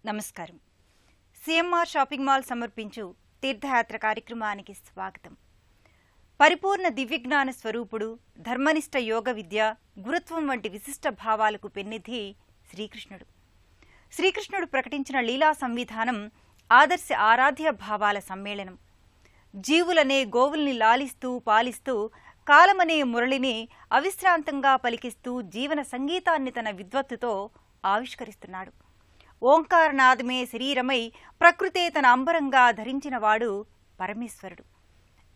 నమస్కారం. CMR shopping mall సమర్పించు తీర్థయాత్ర కార్యక్రమానికి స్వాగతం. పరిపూర్ణ దివ్యజ్ఞాన స్వరూపుడు, ధర్మనిష్ట యోగ విద్య, గురుత్వం వంటి విశిష్ట భావాలకు పెన్నిధి శ్రీకృష్ణుడు. శ్రీకృష్ణుడు ప్రకటించిన లీలా సంవిధానం ఆదర్శ ఆరాధ్య భావాల సమ్మేళనం. జీవులనే గోవుల్ని లాలిస్తూ పాలిస్తూ కాలమనే మురళిని అవిశ్రాంతంగా పలికిస్తూ జీవన సంగీతాన్ని తన విద్వత్తుతో ఆవిష్కరిస్తున్నాడు. ఓంకారనాదమే శరీరమై ప్రకృతే తన అంబరంగా ధరించినవాడు పరమేశ్వరుడు.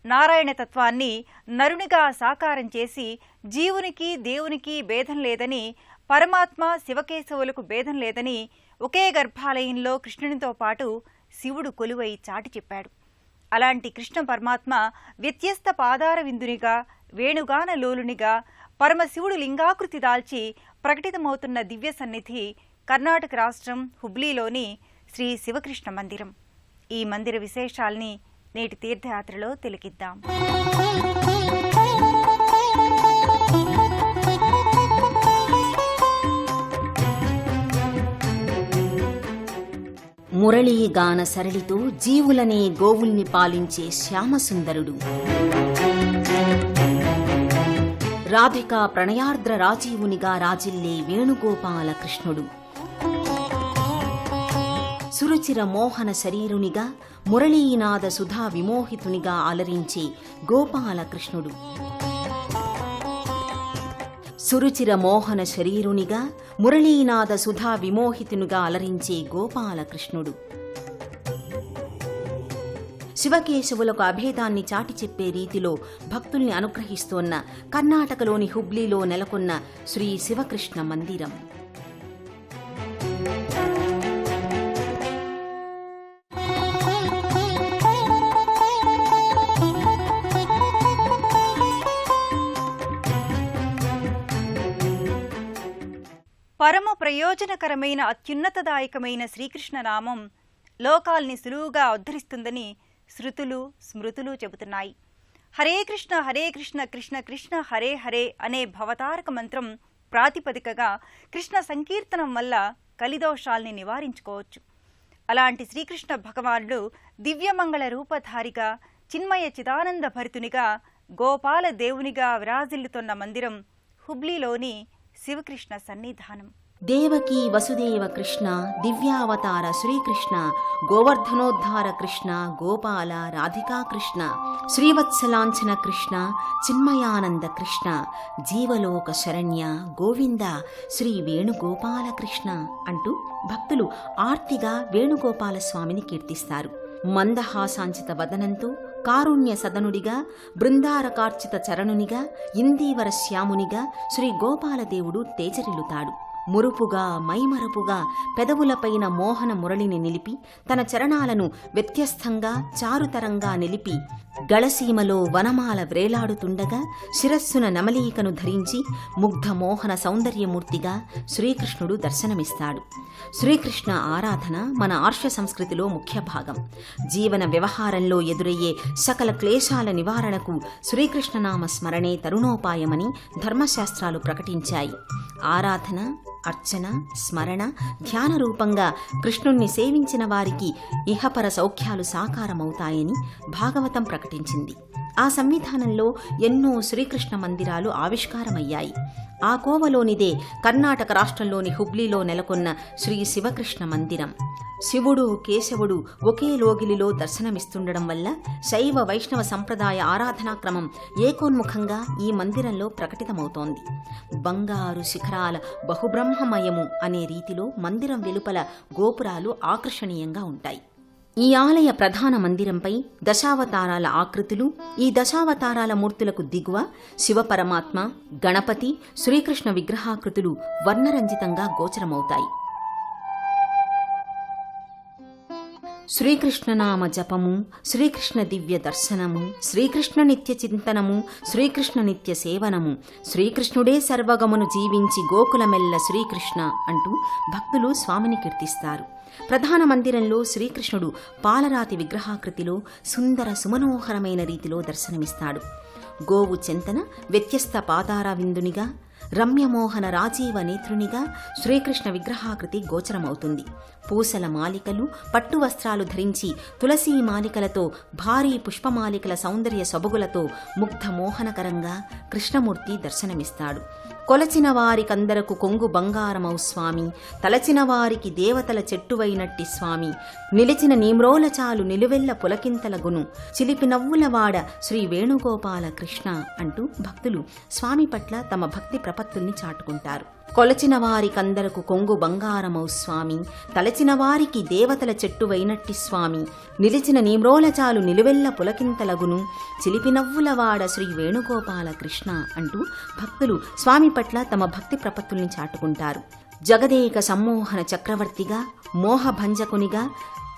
నారాయణ తత్వాన్ని నరునిగా సాకారం చేసి జీవునికి దేవునికి భేదం లేదని, పరమాత్మ శివకేశవులకు భేదం లేదని ఒకే గర్భాలయంలో కృష్ణునితో పాటు శివుడు కొలువై చాటి చెప్పాడు. అలాంటి కృష్ణ పరమాత్మ వ్యత్యస్త పాదార విందునిగా, వేణుగాన లోలునిగా పరమశివుడు లింగాకృతి దాల్చి ప్రకటితమవుతున్న దివ్య సన్నిధి కర్ణాటక రాష్ట్రం హుబ్లీలోని శ్రీ శివకృష్ణ మందిరం. ఈ మందిర విశేషాల్ని నేటి తీర్థయాత్రలో తిలకిద్దాం. మురళీగాన సరళితో జీవులనే గోవుల్ని పాలించే శ్యామసుందరుడు, రాధికా ప్రణయార్ద్ర రాజీవునిగా రాజిల్లే వేణుగోపాల కృష్ణుడు, సురుచిర మోహన శరీరునిగా మురళీనాద సుధా విమోహితునిగా అలరించే గోపాల కృష్ణుడు, సురుచిర మోహన శరీరునిగా మురళీనాద సుధా విమోహితునిగా అలరించే గోపాల కృష్ణుడు, శివకేశవులకు అభేదాన్ని చాటి చెప్పే రీతిలో భక్తుల్ని అనుగ్రహిస్తోన్న కర్ణాటకలోని హుబ్లీలో నెలకొన్న శ్రీ శివకృష్ణ మందిరం. పరమ ప్రయోజనకరమైన అత్యున్నతదాయకమైన శ్రీకృష్ణ నామం లోకాల్ని సులువుగా ఉద్ధరిస్తుందని శృతులు స్మృతులు చెబుతున్నాయి. హరే కృష్ణ కృష్ణ కృష్ణ హరే హరే అనే భవతారక మంత్రం ప్రాతిపదికగా కృష్ణ సంకీర్తనం వల్ల కలిదోషాల్ని నివారించుకోవచ్చు. అలాంటి శ్రీకృష్ణ భగవానుడు దివ్యమంగళ రూపధారిగా, చిన్మయ చిదానంద భరితునిగా, గోపాల దేవునిగా విరాజిల్లుతున్న మందిరం హుబ్లీలోని శివకృష్ణ సన్నిధానం. దేవకీ వసుదేవ కృష్ణ, దివ్యావతార శ్రీకృష్ణ, గోవర్ధనోద్ధార కృష్ణ, గోపాల రాధికా కృష్ణ, శ్రీవత్సలాంఛన కృష్ణ, చిన్మయానంద కృష్ణ, జీవలోక శరణ్య గోవింద శ్రీ వేణుగోపాల కృష్ణ అంటూ భక్తులు ఆర్తిగా వేణుగోపాల స్వామిని కీర్తిస్తారు. మందహాసాంచిత వదనంతో కారుణ్య సదనుడిగా, బృందారకార్చిత చరణునిగా, ఇందీవర శ్యామునిగా శ్రీ గోపాలదేవుడు తేజరిల్లుతాడు. మురుపుగా మైమరపుగా పెదవులపైన మోహన మురళిని నిలిపి తన చరణాలను వ్యత్యస్థంగా చారుతరంగా నిలిపి గళసీమలో వనమాల వ్రేలాడుతుండగా శిరస్సున నమలీకను ధరించి ముగ్ధ మోహన సౌందర్యమూర్తిగా శ్రీకృష్ణుడు దర్శనమిస్తాడు. శ్రీకృష్ణ ఆరాధన మన ఆర్ష సంస్కృతిలో ముఖ్య భాగం. జీవన వ్యవహారంలో ఎదురయ్యే సకల క్లేశాల నివారణకు శ్రీకృష్ణనామ స్మరణే తరుణోపాయమని ధర్మశాస్త్రాలు ప్రకటించాయి. ఆరాధన, అర్చన, స్మరణ, ధ్యాన రూపంగా కృష్ణుణ్ణి సేవించిన వారికి ఇహపర సౌఖ్యాలు సాకారమవుతాయని భాగవతం ప్రకటించింది. ఆ సంవిధానంలో ఎన్నో శ్రీకృష్ణ మందిరాలు ఆవిష్కారమయ్యాయి. ఆ కోవలోనిదే కర్ణాటక రాష్ట్రంలోని హుబ్లీలో నెలకొన్న శ్రీ శివకృష్ణ మందిరం. శివుడు కేశవుడు ఒకే లోగిలిలో దర్శనమిస్తుండడం వల్ల శైవ వైష్ణవ సంప్రదాయ ఆరాధనాక్రమం ఏకోన్ముఖంగా ఈ మందిరంలో ప్రకటితమవుతోంది. బంగారు శిఖరాల బహుబ్రహ్మమయము అనే రీతిలో మందిరం వెలుపల గోపురాలు ఆకర్షణీయంగా ఉంటాయి. ఈ ఆలయ ప్రధాన మందిరంపై దశావతారాల ఆకృతులు, ఈ దశావతారాల మూర్తులకు దిగువ శివపరమాత్మ, గణపతి, శ్రీకృష్ణ విగ్రహాకృతులు వర్ణరంజితంగా గోచరమవుతాయి. శ్రీకృష్ణనామ జపము, శ్రీకృష్ణ దివ్య దర్శనము, శ్రీకృష్ణ నిత్య చింతనము, శ్రీకృష్ణ నిత్య సేవనము, శ్రీకృష్ణుడే సర్వగమును జీవించి గోకులమెల్ల శ్రీకృష్ణ అంటూ భక్తులు స్వామిని కీర్తిస్తారు. ప్రధాన మందిరంలో శ్రీకృష్ణుడు పాలరాతి విగ్రహాకృతిలో సుందర సుమనోహరమైన రీతిలో దర్శనమిస్తాడు. గోవు చెంతన వ్యత్యస్త పాదార విందునిగా, రమ్యమోహన రాజీవ నేత్రునిగా శ్రీకృష్ణ విగ్రహాకృతి గోచరమవుతుంది. పూసల మాలికలు, పట్టు వస్త్రాలు ధరించి తులసీ మాలికలతో, భారీ పుష్పమాలికల సౌందర్య సొబగులతో ముగ్ధమోహనకరంగా కృష్ణమూర్తి దర్శనమిస్తాడు. కొలచిన వారికందరకు కొంగు బంగారమౌ స్వామి, తలచిన వారికి దేవతల చెట్టువైనట్టి స్వామి, నిలిచిన నీమ్రోలచాలు నిలువెల్ల పులకింతలగును, చిలిపి నవ్వులవాడ శ్రీ వేణుగోపాల కృష్ణ అంటూ భక్తులు స్వామి పట్ల తమ భక్తి ప్రపత్తుల్ని చాటుకుంటారు. కొలచిన వారికందరకు కొంగు బంగారమౌ స్వామి, తలచిన వారికి దేవతల చెట్టువైనట్టి స్వామి, నిలిచిన నీమ్రోలచాలు నిలువెల్ల పులకింతలగును, చిలిపి నవ్వులవాడ శ్రీ వేణుగోపాల కృష్ణ అంటూ భక్తులు స్వామి పట్ల తమ భక్తి ప్రపత్తుల్ని చాటుకుంటారు. జగదేక సమ్మోహన చక్రవర్తిగా, మోహభంజకునిగా,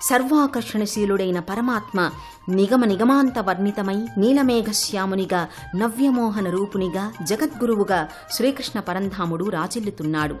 సర్వాకర్షణశీలుడైన పరమాత్మ నిగమ నిగమాంత వర్ణితమై నీలమేఘశ్యామునిగా, నవ్యమోహన రూపునిగా, జగద్గురువుగా శ్రీకృష్ణ పరంధాముడు రాజిల్లుతున్నాడు.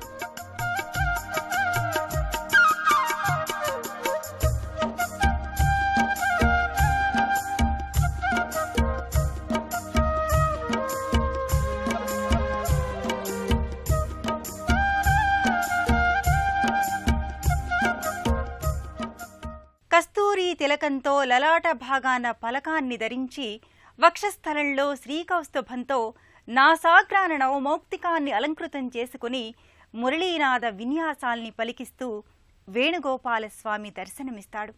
కస్తూరి తిలకంతో లలాట భాగాన పలకాన్ని ధరించి, వక్షస్థలంలో శ్రీకౌస్తుభంతో, నాసాగ్రాన నవమౌక్తికాన్ని అలంకృతం చేసుకుని మురళీనాద విన్యాసాల్ని పలికిస్తూ వేణుగోపాలస్వామి దర్శనమిస్తాడు.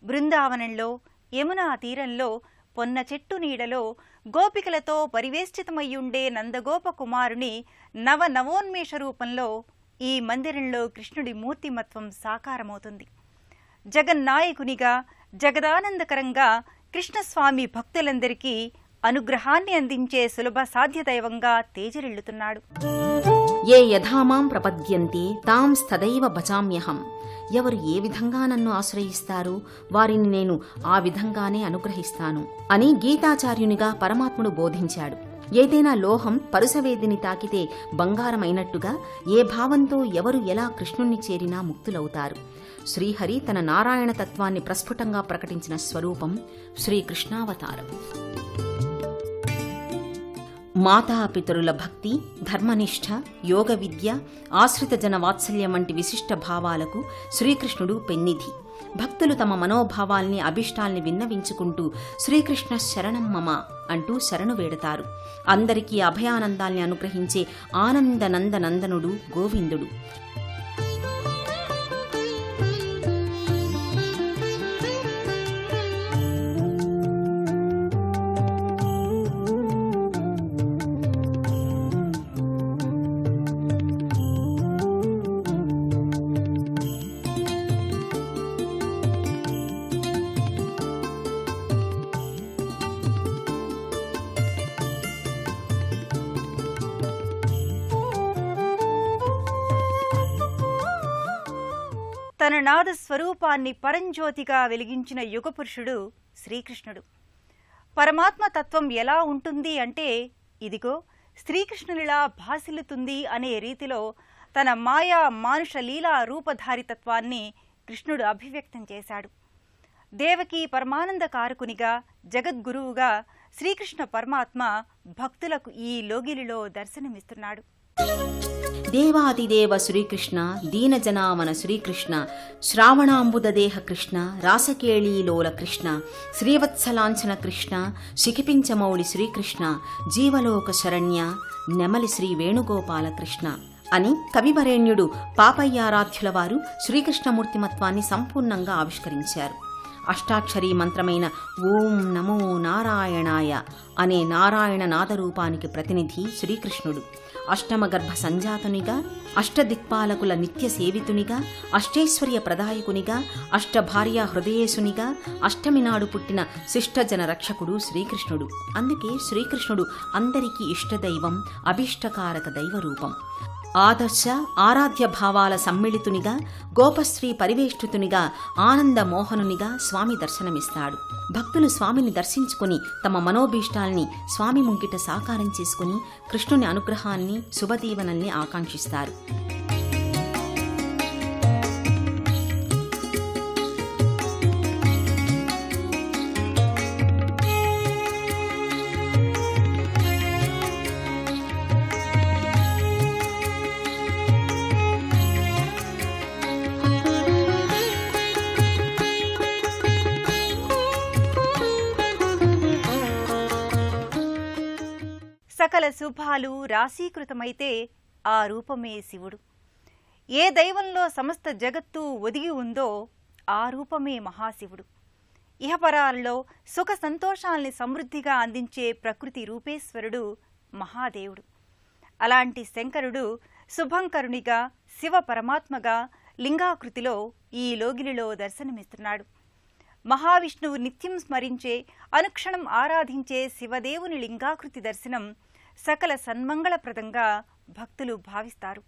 బృందావనంలో, యమునా తీరంలో, పొన్న చెట్టు నీడలో గోపికలతో పరివేష్టితమయ్యుండే నందగోప కుమారుని నవనవోన్మేష రూపంలో ఈ మందిరంలో కృష్ణుడి మూర్తిమత్వం సాకారమవుతుంది. జగన్నాయకునిగా, జగదానందకరంగా కృష్ణస్వామి భక్తులందరికీ అనుగ్రహాన్ని అందించే సులభ సాధ్యదైవంగా తేజరిల్లుతున్నాడు. ఏ యథామాం ప్రపద్యంతే తాం స్తదైవ భజామ్యహం. ఎవరు ఏ విధంగా నన్ను ఆశ్రయిస్తారో వారిని నేను ఆ విధంగానే అనుగ్రహిస్తాను అని గీతాచార్యునిగా పరమాత్ముడు బోధించాడు. ఏదైనా లోహం పరుసవేదిని తాకితే బంగారమైనట్టుగా ఏ భావంతో ఎవరు ఎలా కృష్ణుణ్ణి చేరినా ముక్తులవుతారు. శ్రీహరి తన నారాయణ తత్వాన్ని ప్రస్ఫుటంగా ప్రకటించిన స్వరూపం శ్రీకృష్ణావతారం. మాతాపితరుల భక్తి, ధర్మనిష్ఠ, యోగ విద్య, ఆశ్రిత జన వాత్సల్యం వంటి విశిష్ట భావాలకు శ్రీకృష్ణుడు పెన్నిధి. భక్తులు తమ మనోభావాల్ని, అభిష్టాల్ని విన్నవించుకుంటూ శ్రీకృష్ణ శరణం మమ అంటూ శరణు వేడతారు. అందరికీ అభయానందాల్ని అనుగ్రహించే ఆనందనందనందనుడు గోవిందుడు. తన నాద స్వరూపాన్ని పరంజ్యోతిగా వెలిగించిన యుగపురుషుడు శ్రీకృష్ణుడు. పరమాత్మ తత్వం ఎలా ఉంటుంది అంటే, ఇదిగో శ్రీకృష్ణునిలా భాసిల్లుతుంది అనే రీతిలో తన మాయా మానుష లీలా రూపధారితత్వాన్ని కృష్ణుడు అభివ్యక్తం చేశాడు. దేవకీ పరమానంద కారకునిగా, జగద్గురువుగా శ్రీకృష్ణ పరమాత్మ భక్తులకు ఈ లోగిలిలో దర్శనమిస్తున్నాడు. దేవాదిదేవ శ్రీకృష్ణ, దీనజనామన శ్రీకృష్ణ, శ్రావణాంబుదదేహ కృష్ణ, రాసకేళీలోల కృష్ణ, శ్రీవత్సలాంఛన కృష్ణ, శిఖిపించమౌళి శ్రీకృష్ణ, జీవలోక శరణ్య, నెమలి శ్రీ వేణుగోపాల కృష్ణ అని కవివరేణ్యుడు పాపయ్యారాధ్యుల వారు శ్రీకృష్ణమూర్తిమత్వాన్ని సంపూర్ణంగా ఆవిష్కరించారు. అష్టాక్షరీ మంత్రమైన ఓం నమో నారాయణాయ అనే నారాయణ నాదరూపానికి ప్రతినిధి శ్రీకృష్ణుడు. అష్టమ గర్భ సంజాతునిగా, అష్టదిక్పాలకుల నిత్య సేవితునిగా, అష్టైశ్వర్య ప్రదాయకునిగా, అష్టభార్యా హృదయేశునిగా, అష్టమి నాడు పుట్టిన శిష్టజన రక్షకుడు శ్రీకృష్ణుడు. అందుకే శ్రీకృష్ణుడు అందరికీ ఇష్టదైవం, అభిష్టకారక దైవరూపం. ఆదర్శ ఆరాధ్య భావాల సమ్మిళితునిగా, గోపశ్రీ పరివేష్టితునిగా, ఆనంద మోహనునిగా స్వామి దర్శనమిస్తాడు. భక్తులు స్వామిని దర్శించుకుని తమ మనోభీష్టాల్ని స్వామి ముంగిట సాకారం చేసుకుని కృష్ణుని అనుగ్రహాన్ని, శుభదీవనల్ని ఆకాంక్షిస్తారు. సకల శుభాలు రాశీకృతమైతే ఆ రూపమే శివుడు. ఏ దైవంలో సమస్త జగత్తు ఒదిగి ఉందో ఆ రూపమే మహాశివుడు. ఇహపరాలలో సుఖ సంతోషాల్ని సమృద్ధిగా అందించే ప్రకృతి రూపేశ్వరుడు మహాదేవుడు. అలాంటి శంకరుడు శుభంకరునిగా, శివ పరమాత్మగా లింగాకృతిలో ఈ లోగిలిలో దర్శనమిస్తున్నాడు. మహావిష్ణువు నిత్యం స్మరించే, అనుక్షణం ఆరాధించే శివదేవుని లింగాకృతి దర్శనం సకల సన్మంగళప్రదంగా భక్తులు భావిస్తారు.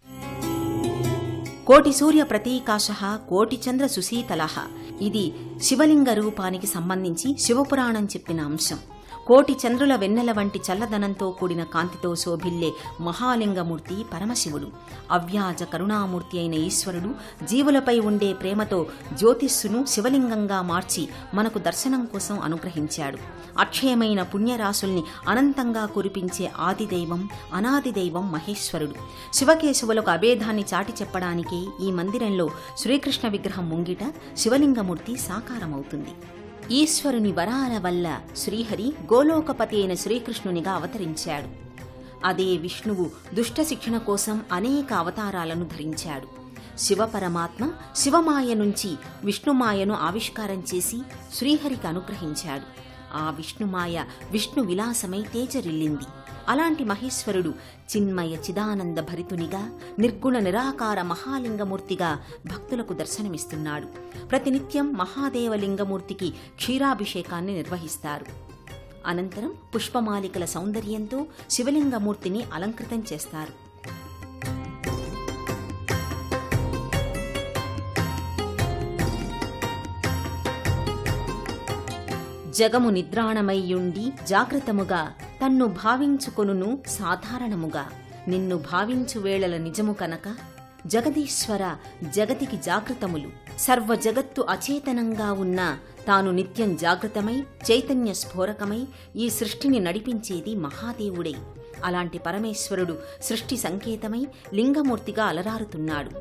కోటి సూర్య ప్రతీకాశః కోటి చంద్ర సుశీతలః. ఇది శివలింగ రూపానికి సంబంధించి శివపురాణం చెప్పిన అంశం. కోటి చంద్రుల వెన్నెల వంటి చల్లదనంతో కూడిన కాంతితో శోభిల్లే మహాలింగమూర్తి పరమశివుడు. అవ్యాజ కరుణామూర్తి అయిన ఈశ్వరుడు జీవులపై ఉండే ప్రేమతో జ్యోతిస్సును శివలింగంగా మార్చి మనకు దర్శనం కోసం అనుగ్రహించాడు. అక్షయమైన పుణ్యరాశుల్ని అనంతంగా కురిపించే ఆదిదైవం, అనాదిదైవం మహేశ్వరుడు. శివకేశవులకు అభేదాన్ని చాటి చెప్పడానికే ఈ మందిరంలో శ్రీకృష్ణ విగ్రహం ముంగిట శివలింగమూర్తి సాకారమవుతుంది. ఈశ్వరుని వరాల వల్ల శ్రీహరి గోలోకపతి అయిన శ్రీకృష్ణునిగా అవతరించాడు. అదే విష్ణువు దుష్ట శిక్షణ కోసం అనేక అవతారాలను ధరించాడు. శివపరమాత్మ శివమాయ నుంచి విష్ణుమాయను ఆవిష్కారం చేసి శ్రీహరికి అనుగ్రహించాడు. ఆ విష్ణుమాయ విష్ణు విలాసమై తేజరిల్లింది. అలాంటి మహేశ్వరుడు చిన్మయ చిదానంద భరితునిగా, నిర్గుణ నిరాకార మహాలింగమూర్తిగా భక్తులకు దర్శనమిస్తున్నాడు. ప్రతినిత్యం మహాదేవలింగమూర్తికి క్షీరాభిషేకాన్ని నిర్వహిస్తారు. అనంతరం పుష్పమాలికల సౌందర్యంతో శివలింగమూర్తిని అలంకృతం చేస్తారు. జగము నిద్రాణమయ్యుండి జాగ్రత్తముగా తన్ను భావించుకొనును సాధారణముగా. నిన్ను భావించు వేళల నిజము కనుక జగదీశ్వర జగతికి జాగృతములు. సర్వ జగత్తు అచేతనంగా ఉన్నా తాను నిత్యం జాగృతమై చైతన్య స్ఫోరకమై ఈ సృష్టిని నడిపించేది మహాదేవుడే. అలాంటి పరమేశ్వరుడు సృష్టి సంకేతమై లింగమూర్తిగా అలరారుతున్నాడు.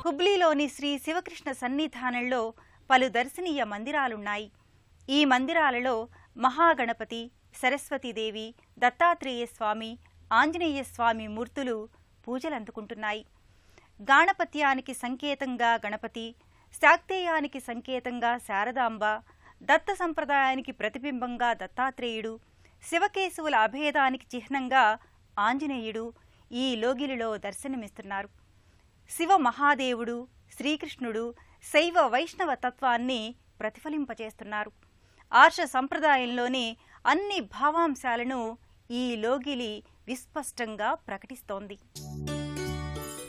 హుబ్లీలోని శ్రీ శివకృష్ణ సన్నిధానంలో పలు దర్శనీయ మందిరాలున్నాయి. ఈ మందిరాలలో మహాగణపతి, సరస్వతీదేవి, దత్తాత్రేయ స్వామి, ఆంజనేయ స్వామి మూర్తులు పూజలందుకుంటున్నాయి. గాణపత్యానికి సంకేతంగా గణపతి, శాక్తేయానికి సంకేతంగా శారదాంబ, దత్త సంప్రదాయానికి ప్రతిబింబంగా దత్తాత్రేయుడు, శివకేశవుల అభేదానికి చిహ్నంగా ఆంజనేయుడు ఈ లోగిలిలో దర్శనమిస్తున్నారు. శివ మహాదేవుడు, శ్రీకృష్ణుడు శైవ వైష్ణవ తత్వాన్ని ప్రతిఫలింపచేస్తున్నారు. ఆర్ష సంప్రదాయంలోని అన్ని భావాంశాలను ఈ లోగిలి విస్పష్టంగా ప్రకటిస్తోంది.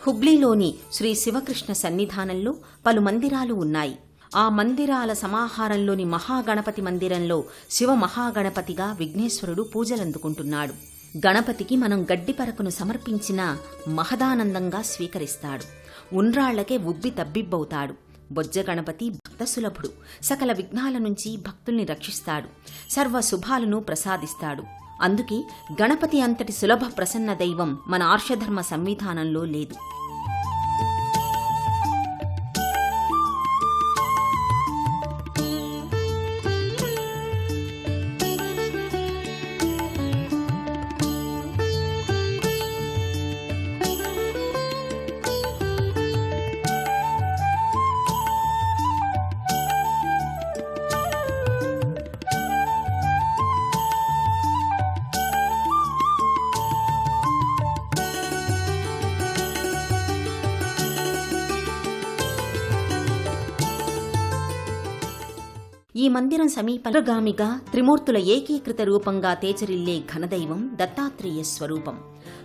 హుబ్లీలోని శ్రీ శివకృష్ణ సన్నిధానంలో పలు మందిరాలు ఉన్నాయి. ఆ మందిరాల సమాహారంలోని మహాగణపతి మందిరంలో శివ మహాగణపతిగా విఘ్నేశ్వరుడు పూజలందుకుంటున్నాడు. గణపతికి మనం గడ్డిపరకును సమర్పించినా మహదానందంగా స్వీకరిస్తాడు. ఉండ్రాళ్లకే ఉబ్బి తబ్బిబ్బవుతాడు. బొజ్జ గణపతి భక్తసులభుడు. సకల విఘ్నాల నుంచి భక్తుల్ని రక్షిస్తాడు. సర్వ శుభాలను ప్రసాదిస్తాడు. అందుకే గణపతి అంతటి సులభ ప్రసన్న దైవం మన ఆర్షధర్మ సంవిధానంలో లేదు. ఈ మందిరం సమీపగామిగా త్రిమూర్తుల ఏకీకృత రూపంగా తేజరిల్లే ఘనదైవం దత్తాత్రేయ స్వరూపం.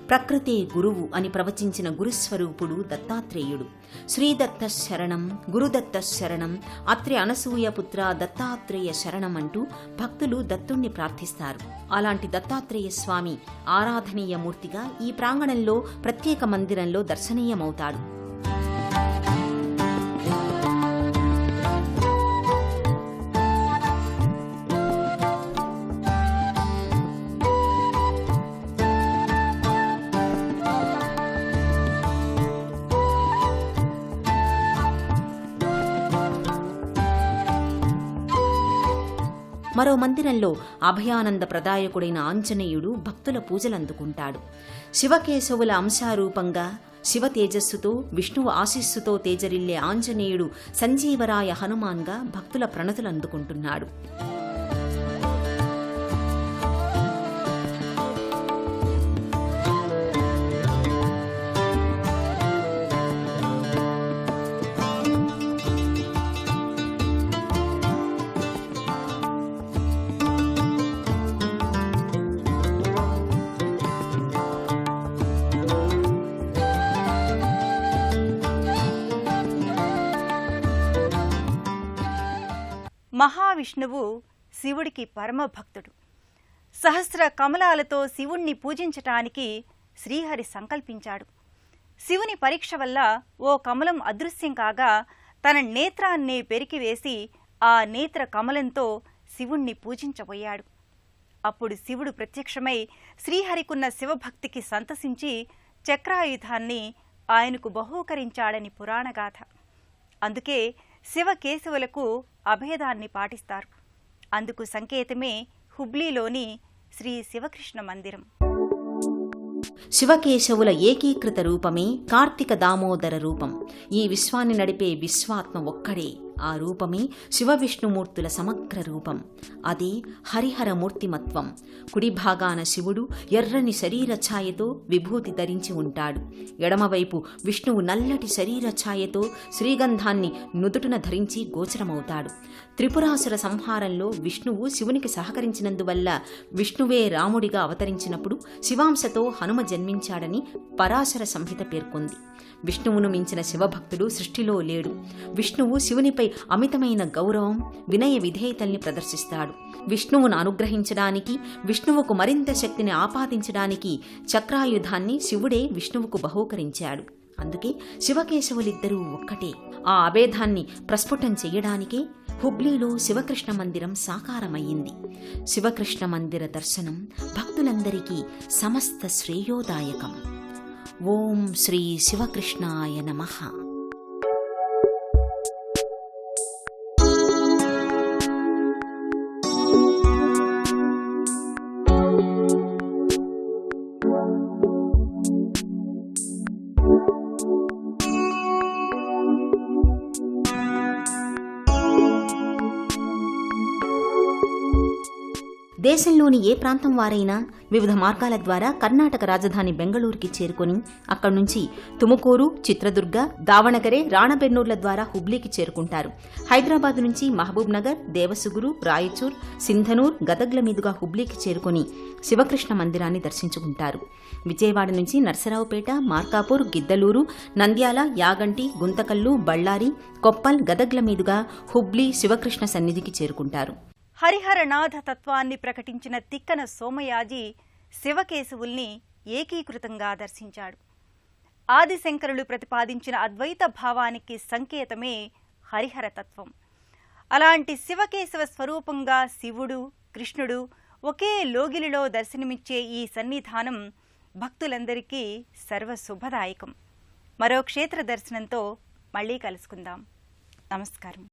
ప్రకృతే గురువు అని ప్రవచించిన గురుస్వరూపుడు దత్తాత్రేయుడు. శ్రీదత్త శరణం, గురుదత్త శరణం, అత్రి అనసూయ పుత్ర దత్తాత్రేయ శరణం అంటూ భక్తులు దత్తుణ్ణి ప్రార్థిస్తారు. అలాంటి దత్తాత్రేయ స్వామి ఆరాధనీయ మూర్తిగా ఈ ప్రాంగణంలో ప్రత్యేక మందిరంలో దర్శనీయమవుతాడు. మరో మందిరంలో అభయానంద ప్రదాయకుడైన ఆంజనేయుడు భక్తుల పూజలందుకుంటాడు. శివకేశవుల అంశారూపంగా శివ తేజస్సుతో విష్ణువు ఆశీస్సుతో తేజరిల్లే ఆంజనేయుడు సంజీవరాయ హనుమాన్గా భక్తుల ప్రణతులందుకుంటున్నాడు. మహావిష్ణువు శివుడికి పరమభక్తుడు. సహస్ర కమలాలతో శివుణ్ణి పూజించటానికి శ్రీహరి సంకల్పించాడు. శివుని పరీక్ష వల్ల ఓ కమలం అదృశ్యం కాగా తన నేత్రాన్నే పెరికివేసి ఆ నేత్ర కమలంతో శివుణ్ణి పూజించబోయాడు. అప్పుడు శివుడు ప్రత్యక్షమై శ్రీహరికున్న శివభక్తికి సంతసించి చక్రాయుధాన్ని ఆయనకు బహూకరించాడని పురాణగాథ. అందుకే శివకేశవులకు అభేదాన్ని పాటిస్తారు. అందుకు సంకేతమే హుబ్లీలోని శ్రీ శివకృష్ణ మందిరం. శివకేశవుల ఏకీకృత రూపమే కార్తీక దామోదర రూపం. ఈ విశ్వాన్ని నడిపే విశ్వాత్మ ఒక్కడే. ఆ రూపమే శివవిష్ణుమూర్తుల సమగ్ర రూపం. అదే హరిహర మూర్తిమత్వం. కుడి భాగాన శివుడు ఎర్రని శరీర ఛాయతో విభూతి ధరించి ఉంటాడు. ఎడమవైపు విష్ణువు నల్లటి శరీర ఛాయతో శ్రీగంధాన్ని నుదుటున ధరించి గోచరమవుతాడు. త్రిపురాసుర సంహారంలో విష్ణువు శివునికి సహకరించినందువల్ల విష్ణువే రాముడిగా అవతరించినప్పుడు శివాంశతో హనుమ జన్మించాడని పరాశర సంహిత పేర్కొంది. విష్ణువును మించిన శివభక్తుడు సృష్టిలో లేడు. విష్ణువు శివునిపై అమితమైన గౌరవం, వినయ విధేయతల్ని ప్రదర్శిస్తాడు. విష్ణువును అనుగ్రహించడానికి, విష్ణువుకు మరింత శక్తిని ఆపాదించడానికి చక్రాయుధాన్ని శివుడే విష్ణువుకు బహూకరించాడు. అందుకే శివకేశవులిద్దరూ ఒక్కటే. ఆ అభేదాన్ని ప్రస్ఫుటం చెయ్యడానికే హుబ్లీలో శివకృష్ణ మందిరం సాకారమయ్యింది. శివకృష్ణ మందిర దర్శనం భక్తులందరికీ సమస్త శ్రేయోదాయకం. ఓం శ్రీ శివకృష్ణాయ నమః. దేశంలోని ఏ ప్రాంతం వారైనా వివిధ మార్గాల ద్వారా కర్ణాటక రాజధాని బెంగళూరుకి చేరుకొని అక్కడి నుంచి తుముకూరు, చిత్రదుర్గ, దావణగెరే, రాణబెన్నూర్ల ద్వారా హుబ్లీకి చేరుకుంటారు. హైదరాబాద్ నుంచి మహబూబ్ నగర్, దేవసుగురు, రాయచూర్, సింధనూర్, గదగ్ల మీదుగా హుబ్లీకి చేరుకొని శివకృష్ణ మందిరాన్ని దర్శించుకుంటారు. విజయవాడ నుంచి నర్సరావుపేట, మార్కాపూర్, గిద్దలూరు, నంద్యాల, యాగంటి, గుంతకల్లు, బళ్ళారి, కొప్పల్, గదగ్ల మీదుగా హుబ్లీ శివకృష్ణ సన్నిధికి చేరుకుంటారు. హరిహరనాథ తత్వాన్ని ప్రకటించిన తిక్కన సోమయాజి శివకేశవుల్ని ఏకీకృతంగా దర్శించాడు. ఆదిశంకరులు ప్రతిపాదించిన అద్వైత భావానికి సంకేతమే హరిహరతత్వం. అలాంటి శివకేశవ స్వరూపంగా శివుడు, కృష్ణుడు ఒకే లోగిలిలో దర్శనమిచ్చే ఈ సన్నిధానం భక్తులందరికీ సర్వశుభదాయకం. మరో క్షేత్ర దర్శనంతో మళ్లీ కలుసుకుందాం. నమస్కారం.